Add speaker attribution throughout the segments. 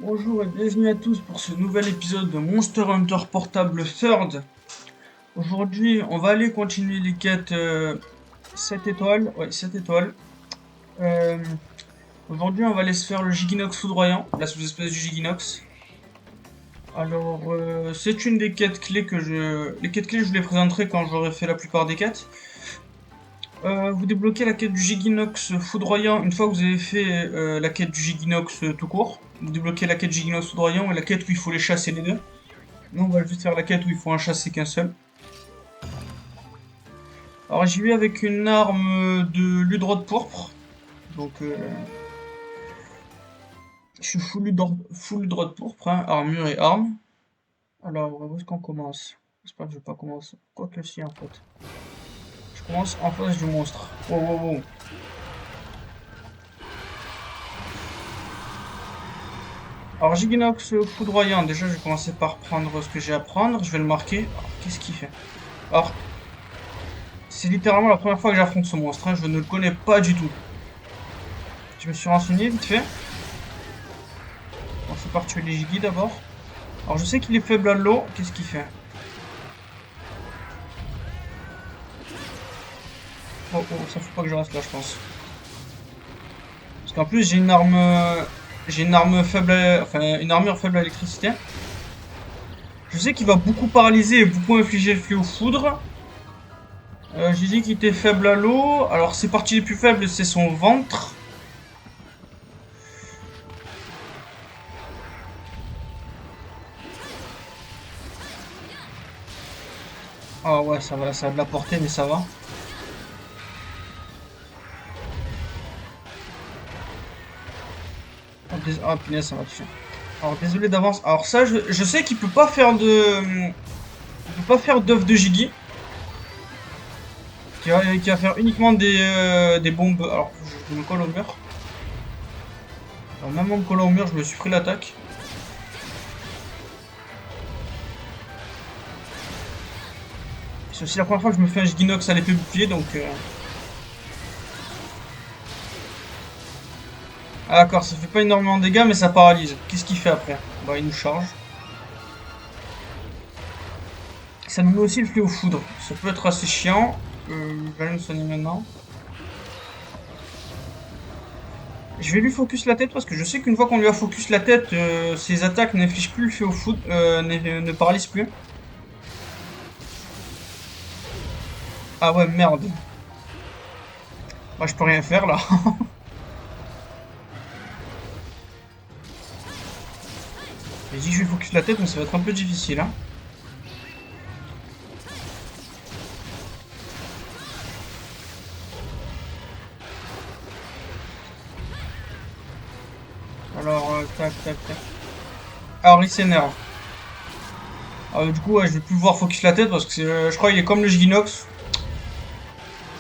Speaker 1: Bonjour et bienvenue à tous pour ce nouvel épisode de Monster Hunter Portable Third. Aujourd'hui, on va aller continuer les quêtes 7 étoiles. Ouais, 7 étoiles. Euh, Aujourd'hui, on va aller se faire le Giginox foudroyant, la sous-espèce du Giginox. Alors, c'est une des quêtes clés que je... Les quêtes clés, je vous les présenterai quand j'aurai fait la plupart des quêtes. Vous débloquez la quête du Giginox foudroyant une fois que vous avez fait la quête du Giginox tout court. Vous débloquez la quête du Giginox foudroyant et la quête où il faut les chasser les deux. Nous, on va juste faire la quête où il faut en chasser qu'un seul. Alors, j'y vais avec une arme de l'udroth pourpre. Donc, je suis full udroth pourpre, hein, armure et arme. Alors, où est-ce qu'on commence? J'espère que je vais pas commencer. Quoi que si, en fait. Je commence en face du monstre. Wow, wow, wow. Alors, Giginox foudroyant. Déjà, je vais commencer par prendre ce que j'ai à prendre. Je vais le marquer. Alors, qu'est-ce qu'il fait? Alors, c'est littéralement la première fois que j'affronte ce monstre, hein. Je ne le connais pas du tout. Je me suis renseigné vite fait. On par tuer les Gigis d'abord. Alors, je sais qu'il est faible à l'eau. Qu'est-ce qu'il fait? Oh, oh, ça faut pas que je reste là, je pense. Parce qu'en plus, j'ai une arme. J'ai une arme faible enfin, une armure faible à l'électricité. Je sais qu'il va beaucoup paralyser et beaucoup infliger le fléau foudre. J'ai dit qu'il était faible à l'eau. Alors, ses parties les plus faibles, c'est son ventre. Ah ouais, ça a de la portée, mais ça va. Ah, punaise, ça va tuer. Alors, désolé d'avance. Alors, ça, je sais qu'il peut pas faire de. Il peut pas faire d'œuf de Gigi. Qui va faire uniquement des bombes. Alors, je me colle au mur. Alors, même en me collant au mur, je me suis pris l'attaque. C'est aussi la première fois que je me fais un Giginox à l'épée bouclier, donc... Ah d'accord, ça fait pas énormément de dégâts, mais ça paralyse. Qu'est-ce qu'il fait après? Bah, il nous charge. Ça nous met aussi le fléau foudre. Ça peut être assez chiant. Je vais aller me soigner maintenant. Je vais lui focus la tête parce que je sais qu'une fois qu'on lui a focus la tête, ses attaques n'infligent plus le fléau foudre, ne paralysent plus. Ah ouais, merde. Bah, je peux rien faire là. J'ai dit que je vais focus la tête, mais ça va être un peu difficile, hein. Alors, tac, tac, tac. Alors, il s'énerve. Du coup, ouais, je vais plus pouvoir focus la tête parce que je crois qu'il est comme le Giginox.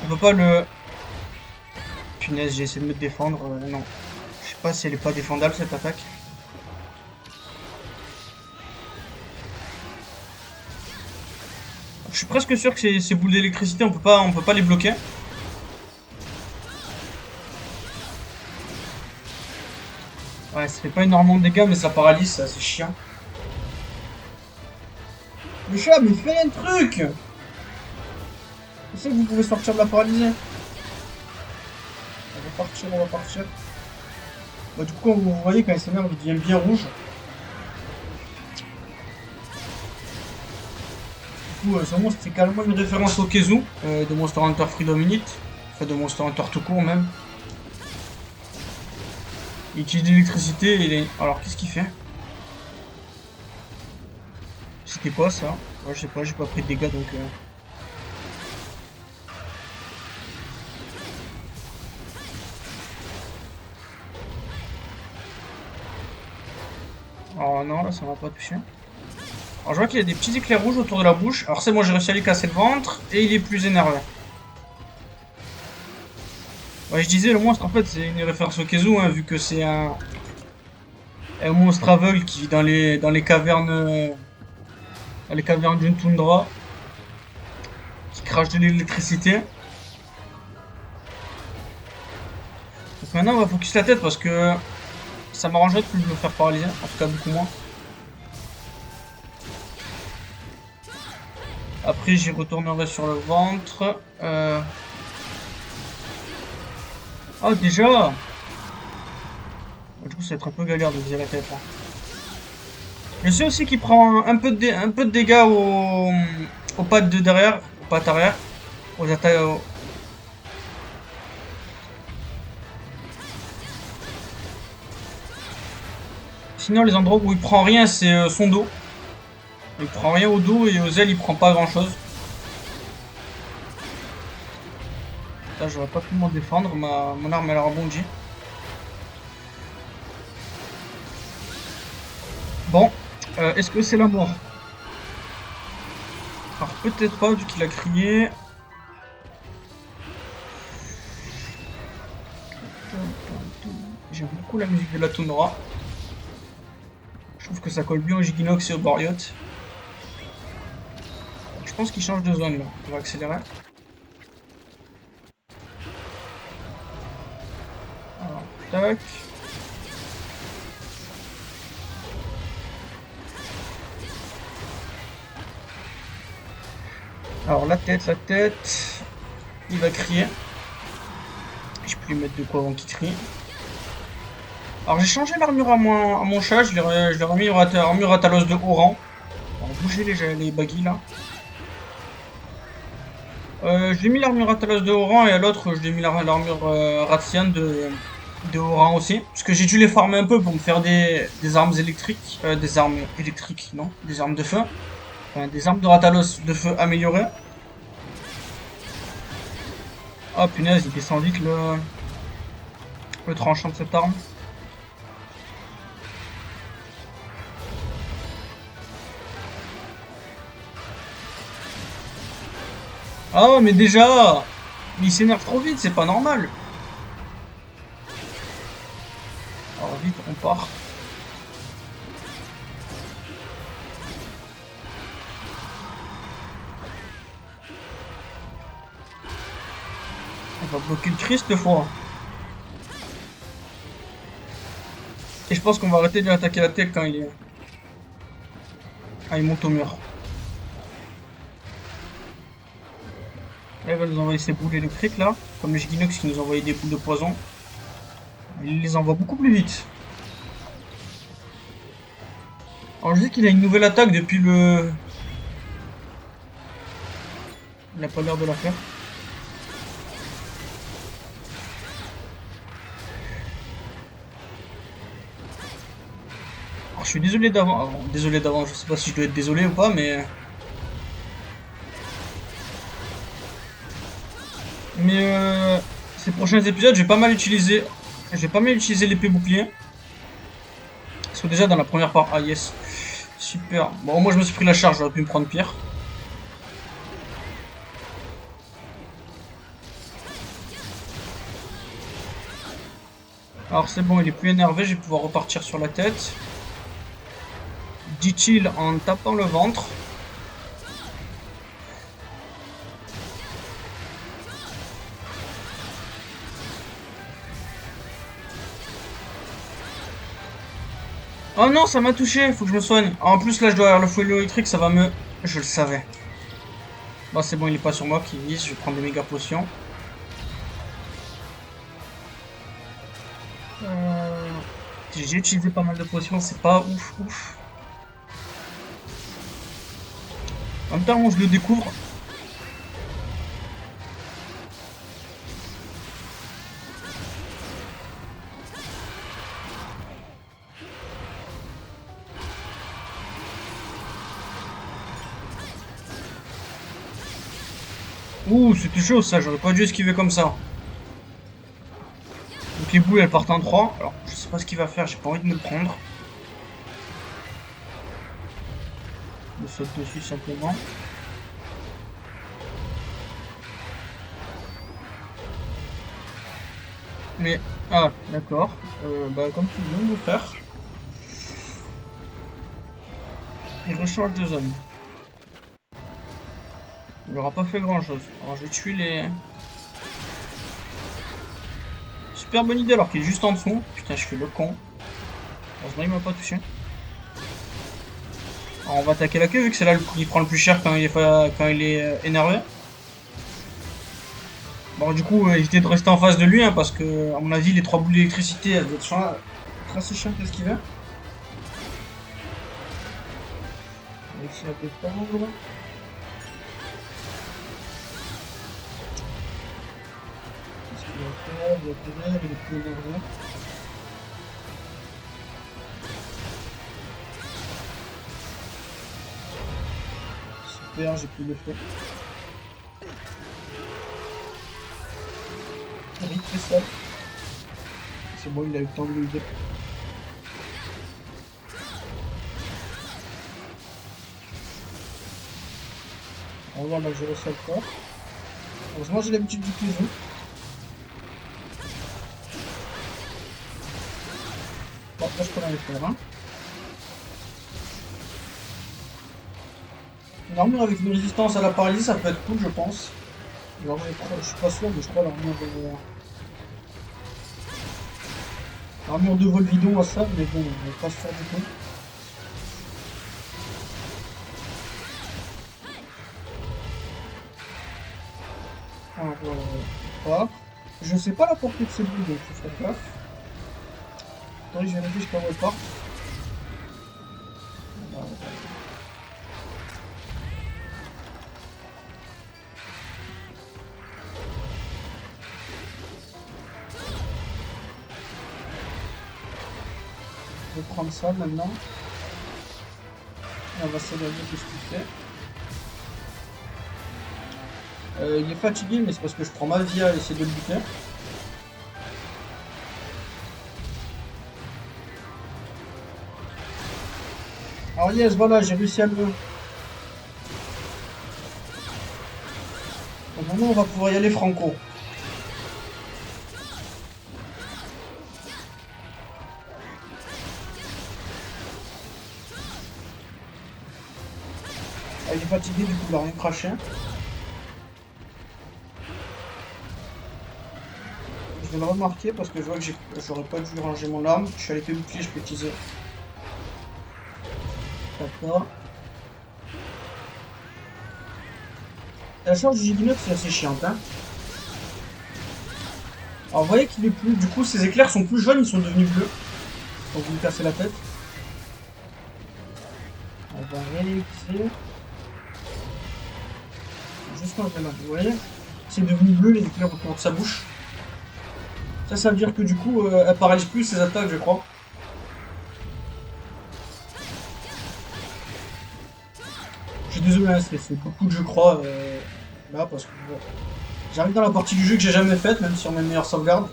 Speaker 1: On peut pas le... Punaise, j'ai essayé de me défendre. Non. Je sais pas si elle est pas défendable cette attaque. Je suis presque sûr que ces boules d'électricité, on peut pas les bloquer. Ouais, ça fait pas énormément de dégâts, mais ça paralyse, c'est assez chiant. Le chat, mais fais un truc! Je sais que vous pouvez sortir de la paralysie. On va partir, on va partir. Bah, du coup, comme vous voyez, quand il s'énerve, il devient bien rouge. Du coup, ce monstre, c'est carrément une référence au Kezu de Monster Hunter Freedom Unit. Enfin, de Monster Hunter tout court, même. Il utilise l'électricité et il est... Alors, qu'est-ce qu'il fait? C'était quoi, ça? Ouais, je sais pas, j'ai pas pris de dégâts, donc... Alors, non, là, ça m'a pas touché. Alors, je vois qu'il y a des petits éclairs rouges autour de la bouche. Alors, c'est moi, j'ai réussi à lui casser le ventre. Et il est plus énervé. Ouais, je disais, le monstre, en fait, c'est une référence au Kezu, hein, vu que c'est un monstre aveugle qui vit dans les cavernes d'une toundra, qui crache de l'électricité. Donc maintenant, on va focus la tête parce que Ça m'arrangerait de plus me faire paralyser, en tout cas beaucoup moins. Après j'y retournerai sur le ventre. Ah déjà! Du coup ça va être un peu galère de viser la tête là. Je sais aussi qu'il prend un peu de dégâts aux pattes de derrière, aux pattes arrière, aux attaques. Sinon les endroits où il prend rien c'est son dos. Il prend rien au dos et aux ailes il prend pas grand chose. Là j'aurais pas pu m'en défendre, mon arme elle a rebondi. Bon, est-ce que c'est la mort? Alors peut-être pas vu qu'il a crié. J'aime beaucoup la musique de la Tonora. Je trouve que ça colle bien au Giginox et au Borioth. Je pense qu'il change de zone là. On va accélérer. Alors, tac. Alors la tête. Il va crier. Je peux lui mettre de quoi avant qu'il crie. Alors j'ai changé l'armure à mon chat, je l'ai remis en armure à Talos de haut rang. On va bouger les baggy là. Je lui ai mis l'armure à Talos de haut rang et à l'autre je lui ai mis l'armure Rathian de haut rang aussi. Parce que j'ai dû les farmer un peu pour me faire des armes électriques. Des armes électriques, non, des armes de feu. Enfin, des armes de Ratalos de feu améliorées. Oh punaise, il descend vite le tranchant de cette arme. Ah mais déjà, il s'énerve trop vite, c'est pas normal. Alors vite, on part. On va bloquer le Christ cette fois. Et je pense qu'on va arrêter de lui attaquer la tête quand il est... Ah, il monte au mur. Là, il va nous envoyer ses boules électriques là. Comme les Giginox qui nous envoyaient des boules de poison. Il les envoie beaucoup plus vite. Alors je dis qu'il a une nouvelle attaque depuis le... Il a pas l'air de la faire. Alors je suis désolé d'avant. Désolé d'avant, je sais pas si je dois être désolé ou pas, mais... ces prochains épisodes, je vais pas mal utiliser l'épée bouclier. Parce que déjà dans la première part, ah yes, super. Bon, moi je me suis pris la charge, j'aurais pu me prendre pire. Alors c'est bon, il est plus énervé, je vais pouvoir repartir sur la tête. Dit-il en tapant le ventre. Oh non, ça m'a touché, faut que je me soigne. En plus, là, je dois avoir le fouet électrique, ça va me... Je le savais. Bon, c'est bon, il est pas sur moi qui vise, je vais prendre des méga potions. J'ai utilisé pas mal de potions, c'est pas ouf. En même temps, je le découvre. Ouh, c'était chaud ça, j'aurais pas dû esquiver comme ça. Donc les boules elles partent en 3. Alors je sais pas ce qu'il va faire, j'ai pas envie de me le prendre. Je saute dessus simplement. Mais, ah, d'accord. Bah comme tu veux mon frère. Il rechange de zone. Il aura pas fait grand chose. Alors je vais tuer les... Super bonne idée alors qu'il est juste en dessous. Putain, je fais le con. Heureusement, il m'a pas touché. Alors, on va attaquer la queue vu que c'est là qui prend le plus cher quand il est énervé. Bon, du coup, éviter de rester en face de lui, hein, parce que, à mon avis, les 3 boules d'électricité, elles doivent être assez chiantes à esquiver. On va essayer de défendre. Qu'est-ce qu'il va faire? Il va courir, il est plus énervé. Super, j'ai pu le faire. Vite fait ça. C'est bon, il a eu le temps de l'user. On va voir là, je reçois le corps. Heureusement, j'ai l'habitude du cuisine. Bon, là, je peux en faire un. Une armure avec une résistance à la paralysie, ça peut être cool, je pense. Alors, je suis pas sûr, mais je crois l'armure de Volvidon à ça, mais bon, on va pas se faire du tout. Alors, voilà. Je sais pas la portée de ces boules, donc faut faire gaffe. Attendez, je vérifie jusqu'à où elle part. Je vais prendre ça maintenant. On va s'éloigner de ce qu'il fait. Il est fatigué, mais c'est parce que je prends ma vie à essayer de le buter. Alors yes, voilà, j'ai réussi à le... Donc maintenant, on va pouvoir y aller franco. Ah, il est fatigué, du coup, il a rien craché. Je vais le remarquer parce que je vois que j'aurais pas dû ranger mon arme. Je suis à l'épée bouclier, je peux utiliser. D'accord. La charge du Giginote, c'est assez chiante, hein. Alors, vous voyez qu'il est plus... Du coup, ces éclairs sont plus jaunes, ils sont devenus bleus. Donc, vous me cassez la tête. On va réutiliser. Juste quand je vais là, vous voyez? C'est devenu bleu, les éclairs autour de sa bouche. Ça veut dire que du coup, elle paralyse plus ses attaques, je crois. Je suis désolé, hein, c'est beaucoup de je crois là, parce que j'arrive dans la partie du jeu que j'ai jamais faite, même sur mes meilleures sauvegardes.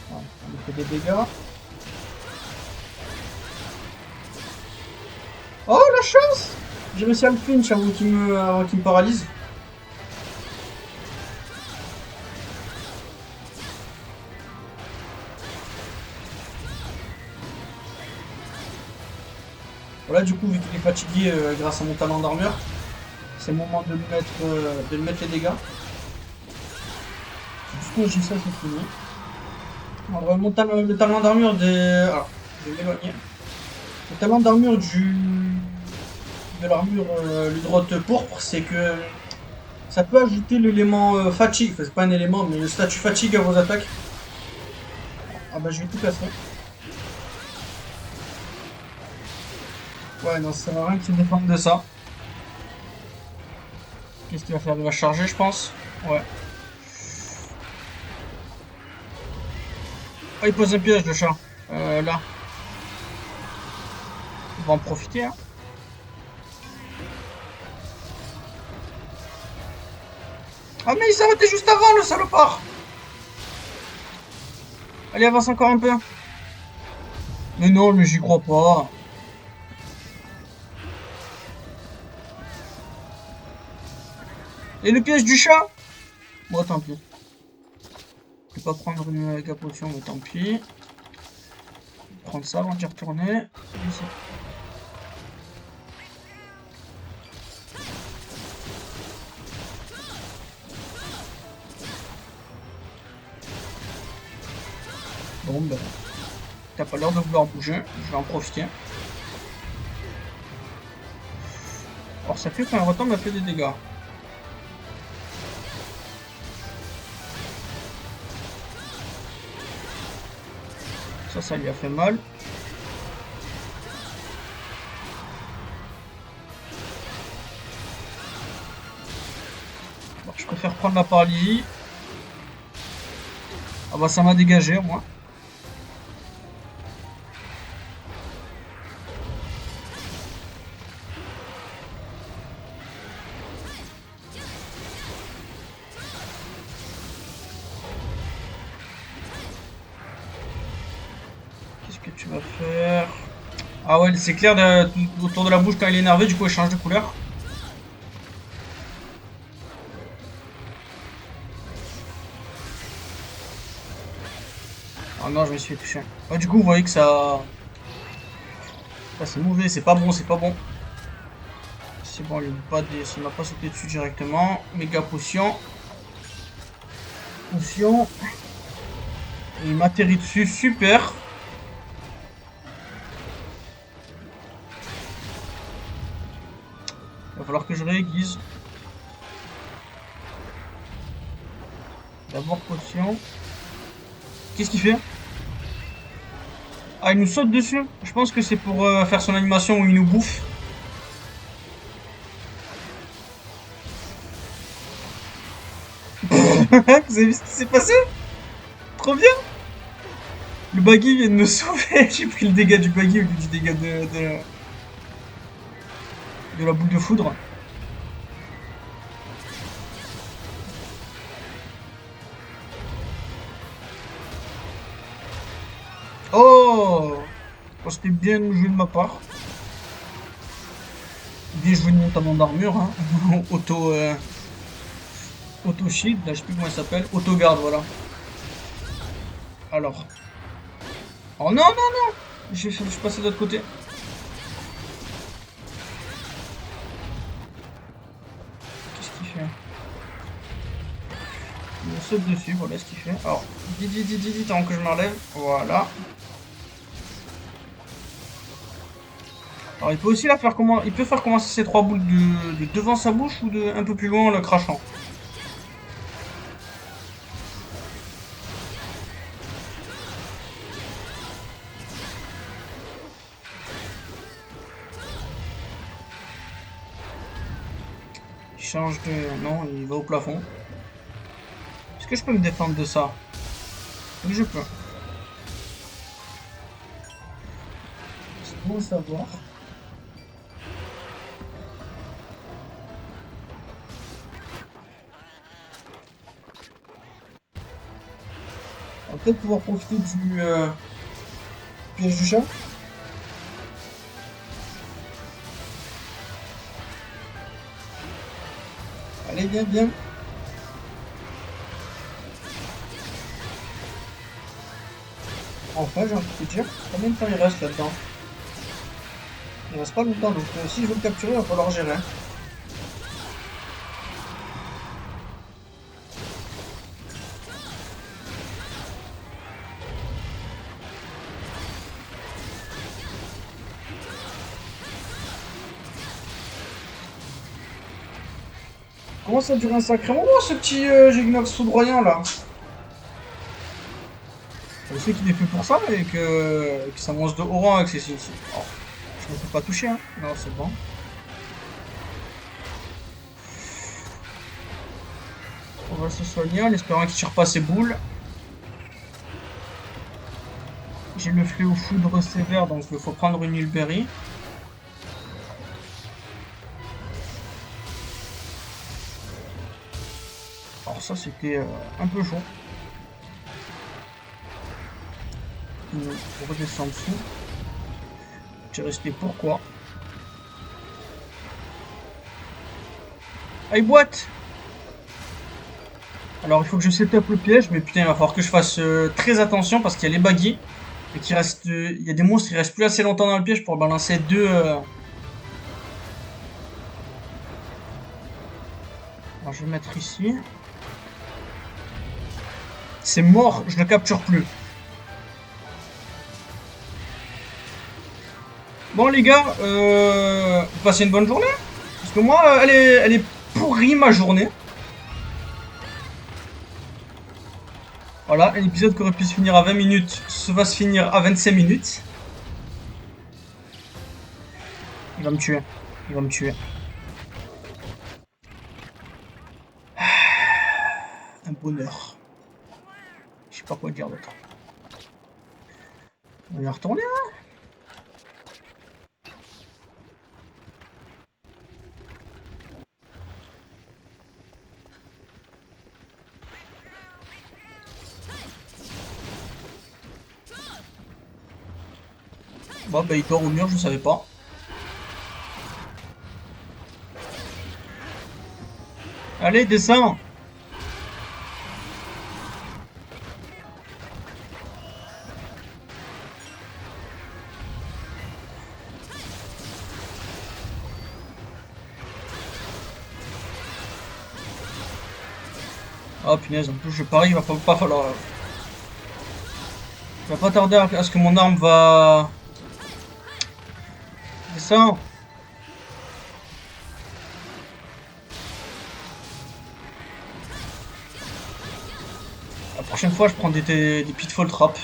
Speaker 1: Voilà, on lui fait des dégâts. Oh la chance! J'ai réussi à le clinch avant qu'il me paralyse. Voilà, du coup, vu qu'il est fatigué grâce à mon talent d'armure, c'est le moment de lui mettre les dégâts. Du coup, j'ai ça, c'est fini. Alors, le talent d'armure des... Alors, je vais m'éloigner. Le talent d'armure de l'armure l'hydrote pourpre, c'est que ça peut ajouter l'élément fatigue. Enfin, c'est pas un élément, mais le statut fatigue à vos attaques. Ah bah, je vais tout casser. Ouais, non, ça sert à rien qu'il se défende de ça. Qu'est-ce qu'il va faire? Il va charger, je pense. Ouais. Oh, il pose un piège, le chat. Là. Il va en profiter, hein. Ah, mais il s'est arrêté juste avant, le salopard! Allez, avance encore un peu. Mais non, mais j'y crois pas. Et le piège du chat? Bon, tant pis. Je vais pas prendre une méga potion, mais tant pis. Prendre ça avant d'y retourner. Bon, ben, t'as pas l'air de vouloir bouger. Je vais en profiter. Alors, ça fait quand elle retombe, elle fait des dégâts. Ça lui a fait mal. Bon, je préfère prendre la paralysie. Ah bah ça m'a dégagé, moi. Qu'est-ce que tu vas faire? Ah ouais, c'est clair, autour de la bouche quand il est énervé, du coup il change de couleur. Ah non, je me suis fait toucher. Ouais, du coup, vous voyez que ça... Ah, c'est mauvais, c'est pas bon, c'est pas bon. C'est bon, ça m'a pas sauté dessus directement. Méga potion. Potion. Et il m'atterrit dessus, super. Il va falloir que je réaiguise. D'abord potion. Qu'est-ce qu'il fait? Ah, il nous saute dessus. Je pense que c'est pour faire son animation où il nous bouffe. Vous avez vu ce qui s'est passé? Trop bien! Le baggy vient de me sauver. J'ai pris le dégât du baggy au lieu du dégât de la boule de foudre. Oh! Oh, c'était bien joué de ma part. Bien joué de mon talon d'armure. Hein. Auto shield, là je sais plus comment il s'appelle. Auto garde, voilà. Alors. Oh non, non, non! Je suis passé de l'autre côté. Qu'est-ce qu'il fait? Il me saute dessus, voilà ce qu'il fait. Alors, dis, avant que je m'enlève. Voilà. Alors, il peut aussi la faire comment? Il peut faire commencer ces trois boules de devant sa bouche ou de un peu plus loin en le crachant. Il change de... Non, il va au plafond. Est-ce que je peux me défendre de ça? Oui, je peux. C'est bon à savoir. On va peut-être pouvoir profiter du piège du chat. Allez, viens, viens. Enfin, j'ai envie de te dire, combien de temps il reste là-dedans? Il reste pas longtemps, donc si je veux le capturer, il va falloir gérer. Comment ça dure un sacré moment, ce petit Gignox foudroyant là? Je sais qu'il est fait pour ça et que ça monte de haut rang avec ses... Oh, je ne peux pas toucher, hein. Non, c'est bon. On va se soigner en espérant qu'il tire pas ses boules. J'ai le fléau foudre sévère, donc il faut prendre une Hulberry. Alors ça, c'était un peu chaud. On redescend dessous. J'ai resté pourquoi? Ah, il boite! Alors il faut que je setup le piège, mais putain, il va falloir que je fasse très attention parce qu'il y a les baggy. Et qu'il reste. Il y a des monstres qui restent plus assez longtemps dans le piège pour balancer deux. Alors je vais mettre ici. C'est mort, je ne le capture plus. Bon les gars, vous passez une bonne journée. Parce que moi, elle est pourrie ma journée. Voilà, un épisode qui aurait pu se finir à 20 minutes se va se finir à 25 minutes. Il va me tuer. Il va me tuer. Un bonheur. Je sais pas quoi dire d'autre. On va y retourner là. Bon bah il dort au mur, je savais pas. Allez, descends. Oh punaise, en plus je parie, il va pas falloir... Il va pas tarder à ce que mon arme va... Descends. La prochaine fois je prends des pitfall traps.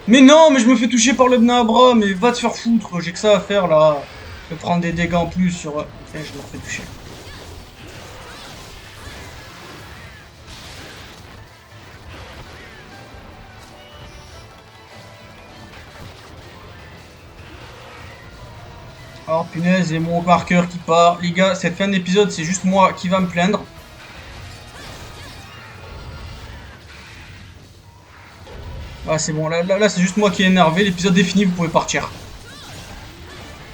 Speaker 1: Mais non, mais je me fais toucher par le Bnabra, mais va te faire foutre, j'ai que ça à faire là. Je vais prendre des dégâts en plus sur... Et je me refais toucher. Alors punaise, et mon marqueur qui part. Les gars, cette fin d'épisode, c'est juste moi qui va me plaindre. Ah c'est bon, là c'est juste moi qui est énervé. L'épisode est fini, vous pouvez partir.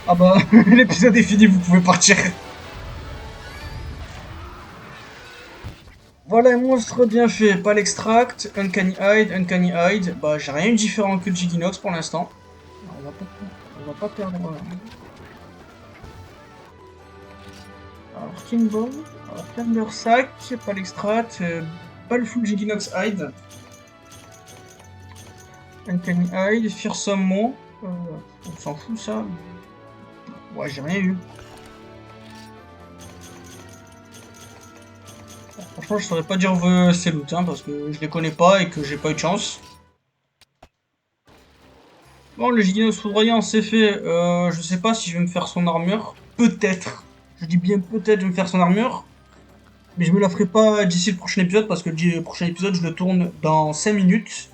Speaker 1: Ah bah, l'épisode est fini, vous pouvez partir. Voilà un monstre bien fait. Pas l'extract, Uncanny Hide. Bah j'ai rien eu de différent que le Giginox pour l'instant. On va pas perdre... Alors King Bomb, alors Thunder Sack, pas l'extract, pas le full Giginox Hide. Uncanny Hide, Fearsome Mo, on s'en fout ça. Ouais, j'ai rien eu. Alors, franchement, je saurais pas dire ces loots, hein, parce que je les connais pas et que j'ai pas eu de chance. Bon, le Giginox Foudroyant, c'est fait. Je sais pas si je vais me faire son armure. Peut-être. Je dis bien peut-être je vais me faire son armure. Mais je me la ferai pas d'ici le prochain épisode, parce que le prochain épisode, je le tourne dans 5 minutes.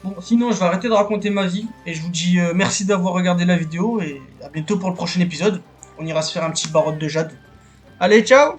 Speaker 1: Bon, sinon, je vais arrêter de raconter ma vie. Et je vous dis merci d'avoir regardé la vidéo. Et à bientôt pour le prochain épisode. On ira se faire un petit barotte de jade. Allez, ciao!